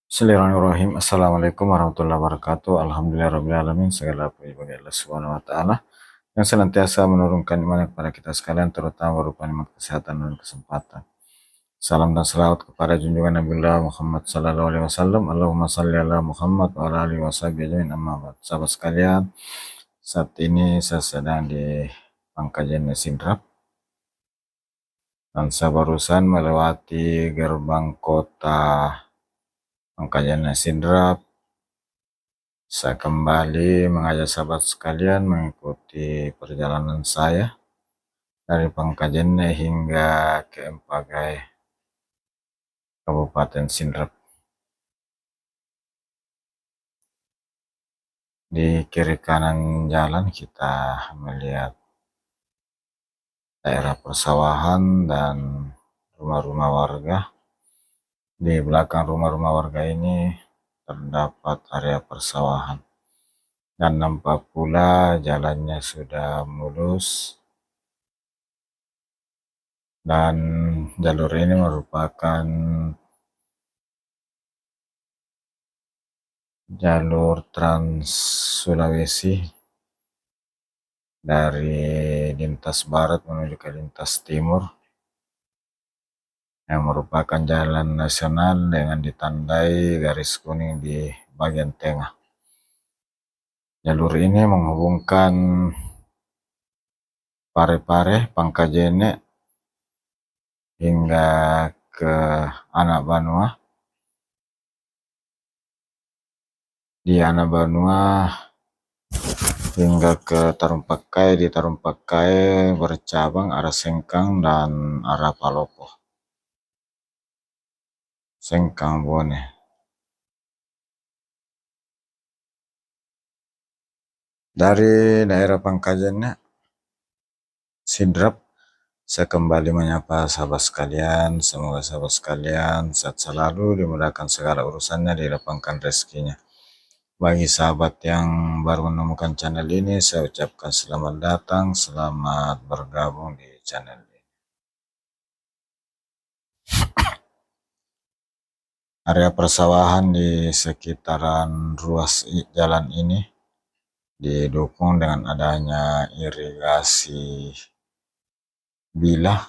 Bismillahirrahmanirrahim. Assalamualaikum warahmatullahi wabarakatuh. Alhamdulillahirrahmanirrahim. Segala puji bagi Allah Subhanahu wa Ta'ala yang senantiasa menurunkan iman kepada kita sekalian, terutama berupa nikmat kesehatan dan kesempatan. Salam dan salawat kepada junjungan Nabiullah Muhammad sallallahu alaihi wasallam. Allahumma salli ala Muhammad wa ala alihi washabihi ajmain, amma ba'd. Sahabat sekalian, saat ini saya sedang di Pangkajen Sindrap dan saya barusan melewati gerbang kota Pangkajen Sindrap. Saya kembali mengajak sahabat sekalian mengikuti perjalanan saya dari Pangkajene hingga ke Empagai, Kabupaten Sindrap. Di kiri kanan jalan kita melihat daerah persawahan dan rumah-rumah warga. Di belakang rumah-rumah warga ini terdapat area persawahan. Dan nampak pula jalannya sudah mulus. Dan jalur ini merupakan jalur Trans Sulawesi dari lintas barat menuju ke lintas timur, yang merupakan jalan nasional dengan ditandai garis kuning di bagian tengah. Jalur ini menghubungkan Parepare, Pangkajene hingga ke Anak Banua. Di Anak Banua hingga ke Tarumpakai. Di Tarumpakai bercabang arah Sengkang dan arah Palopo, Sengkang Bone. Dari daerah Pangkajene Sindrap, saya kembali menyapa sahabat sekalian. Semoga sahabat sekalian sehat selalu, dimudahkan segala urusannya, dilapangkan rezekinya. Bagi sahabat yang baru menemukan channel ini, saya ucapkan selamat datang, selamat bergabung di channel ini. Area persawahan di sekitaran ruas jalan ini didukung dengan adanya irigasi bilah,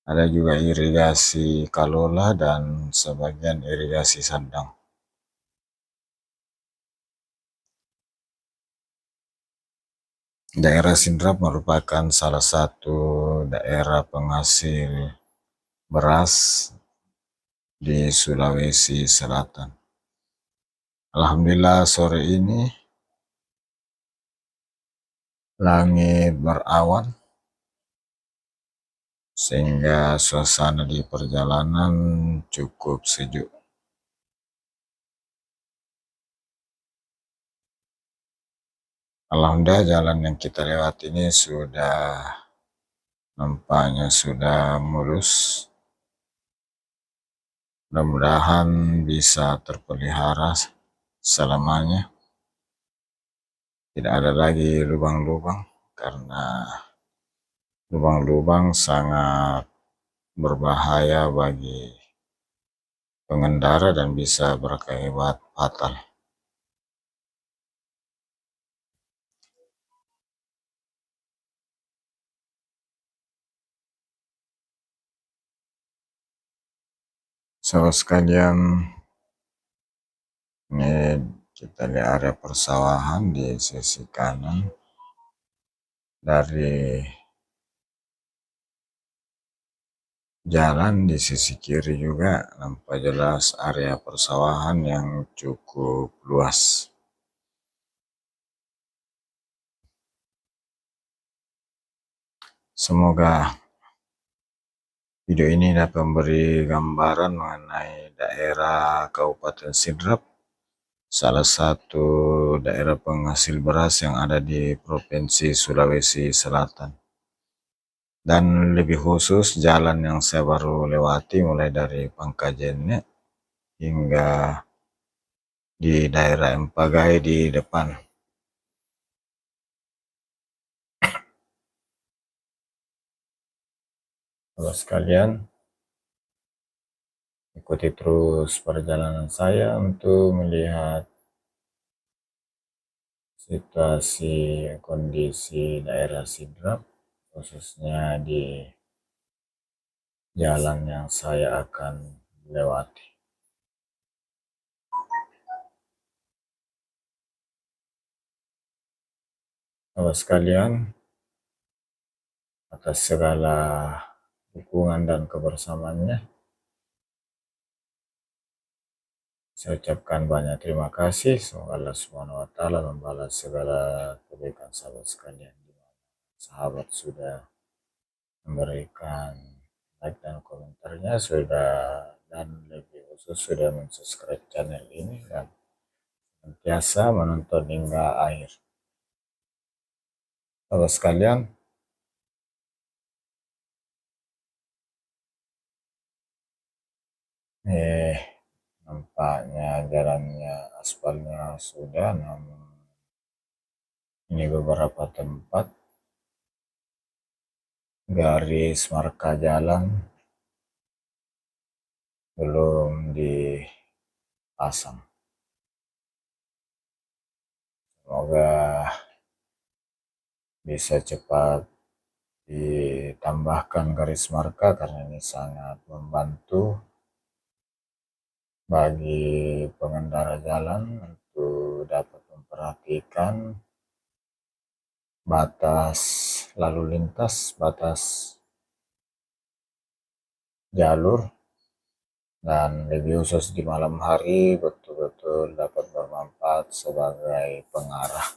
ada juga irigasi Kalola dan sebagian irigasi Sandang. Daerah Sindrap merupakan salah satu daerah penghasil beras di Sulawesi Selatan. Alhamdulillah sore ini langit berawan sehingga suasana di perjalanan cukup sejuk. Alhamdulillah jalan yang kita lewati ini nampaknya sudah mulus. Mudah-mudahan bisa terpelihara selamanya. Tidak ada lagi lubang-lubang, karena lubang-lubang sangat berbahaya bagi pengendara dan bisa berakibat fatal. Sahabat sekalian, ini kita lihat area persawahan di sisi kanan. Dari jalan di sisi kiri juga nampak jelas area persawahan yang cukup luas. Semoga video ini dapat memberi gambaran mengenai daerah Kabupaten Sindrap, salah satu daerah penghasil beras yang ada di Provinsi Sulawesi Selatan. Dan lebih khusus jalan yang saya baru lewati mulai dari Pangkajene hingga di daerah Empagai di depan. Halo sekalian, ikuti terus perjalanan saya untuk melihat situasi kondisi daerah Sidrap, khususnya di jalan yang saya akan lewati. Halo sekalian, atas segala dukungan dan kebersamaannya, saya ucapkan banyak terima kasih. Semoga Allah Subhanahu wa Ta'ala membalas segala kebaikan sahabat sekalian. Sahabat sudah memberikan like dan komentarnya, sudah, dan lebih khusus sudah mensubscribe channel ini dan senantiasa menonton hingga akhir. Sahabat sekalian, nampaknya jalannya aspalnya sudah, namun ini beberapa tempat garis marka jalan belum dipasang. Semoga bisa cepat ditambahkan garis marka karena ini sangat membantu bagi pengendara jalan untuk dapat memperhatikan batas lalu lintas, batas jalur, dan lebih khusus di malam hari betul-betul dapat bermanfaat sebagai pengarah.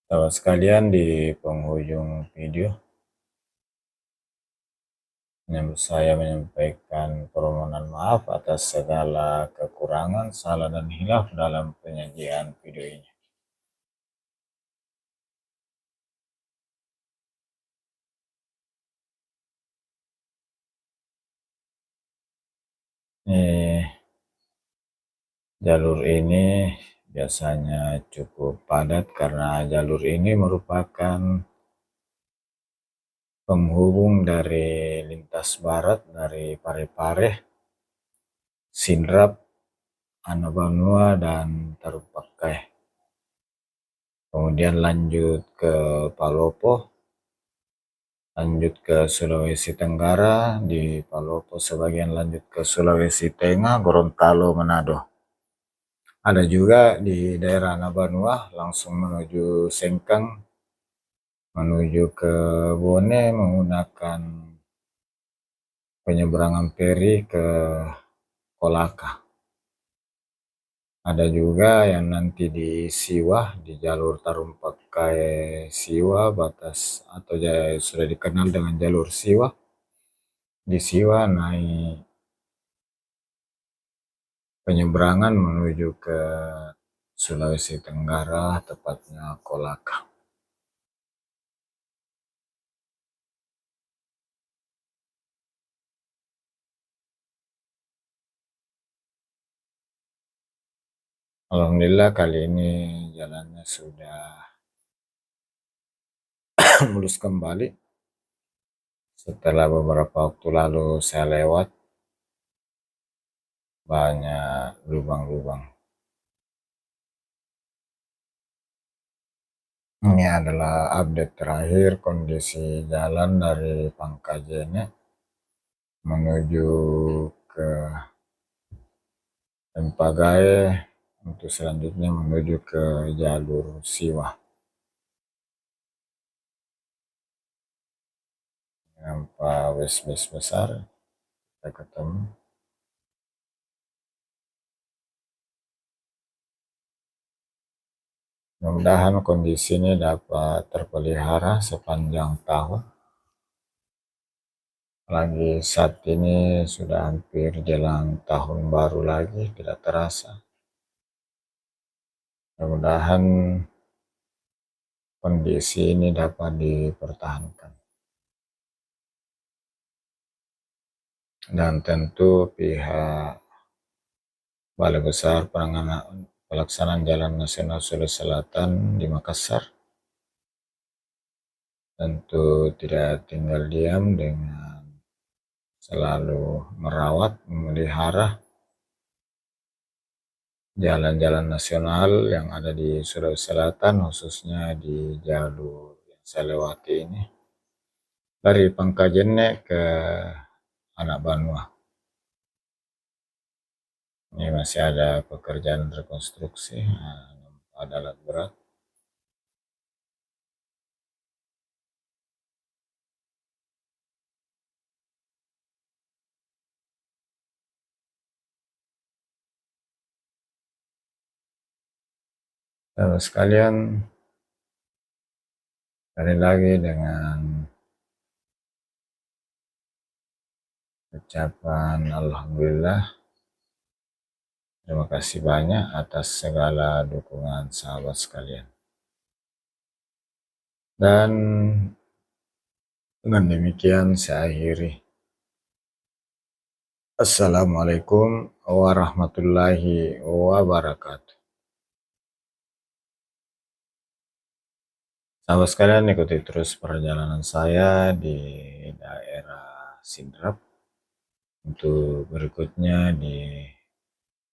Sahabat sekalian, di penghujung video saya menyampaikan permohonan maaf atas segala kekurangan, salah dan hilaf dalam penyajian video ini. Jalur ini biasanya cukup padat karena jalur ini merupakan penghubung dari lintas barat dari Parepare, Sidrap, Anabanua, dan Tarumpai. Kemudian lanjut ke Palopo, lanjut ke Sulawesi Tenggara, di Palopo sebagian lanjut ke Sulawesi Tengah, Gorontalo, Manado. Ada juga di daerah Anabanua langsung menuju Sengkang, menuju ke Bone menggunakan penyeberangan feri ke Kolaka. Ada juga yang nanti di Siwah, di jalur Tarumpai Siwah, batas atau sudah dikenal dengan jalur Siwah. Di Siwah naik penyeberangan menuju ke Sulawesi Tenggara, tepatnya Kolaka. Alhamdulillah kali ini jalannya sudah mulus kembali. Setelah beberapa waktu lalu saya lewat, banyak lubang-lubang. Ini adalah update terakhir kondisi jalan dari Pangkajene menuju ke Tempagai, untuk selanjutnya menuju ke jalur Siwah. Nampak bus-bus besar, kita ketemu. Mudah-mudahan kondisi ini dapat terpelihara sepanjang tahun. Lagi saat ini sudah hampir jelang tahun baru lagi, tidak terasa. Mudah-mudahan kondisi ini dapat dipertahankan. Dan tentu pihak Balai Besar Penanganan Pelaksanaan Jalan Nasional Sulawesi Selatan di Makassar tentu tidak tinggal diam dengan selalu merawat, memelihara jalan-jalan nasional yang ada di Sulawesi Selatan, khususnya di jalur yang saya lewati ini, dari Pangkajene ke Anak Banua. Ini masih ada pekerjaan rekonstruksi, ada alat berat. Terus sekalian, sekali lagi dengan ucapan Alhamdulillah, terima kasih banyak atas segala dukungan sahabat sekalian. Dan dengan demikian saya akhiri. Assalamualaikum warahmatullahi wabarakatuh. Sahabat sekalian, ikuti terus perjalanan saya di daerah Sidrap. Untuk berikutnya di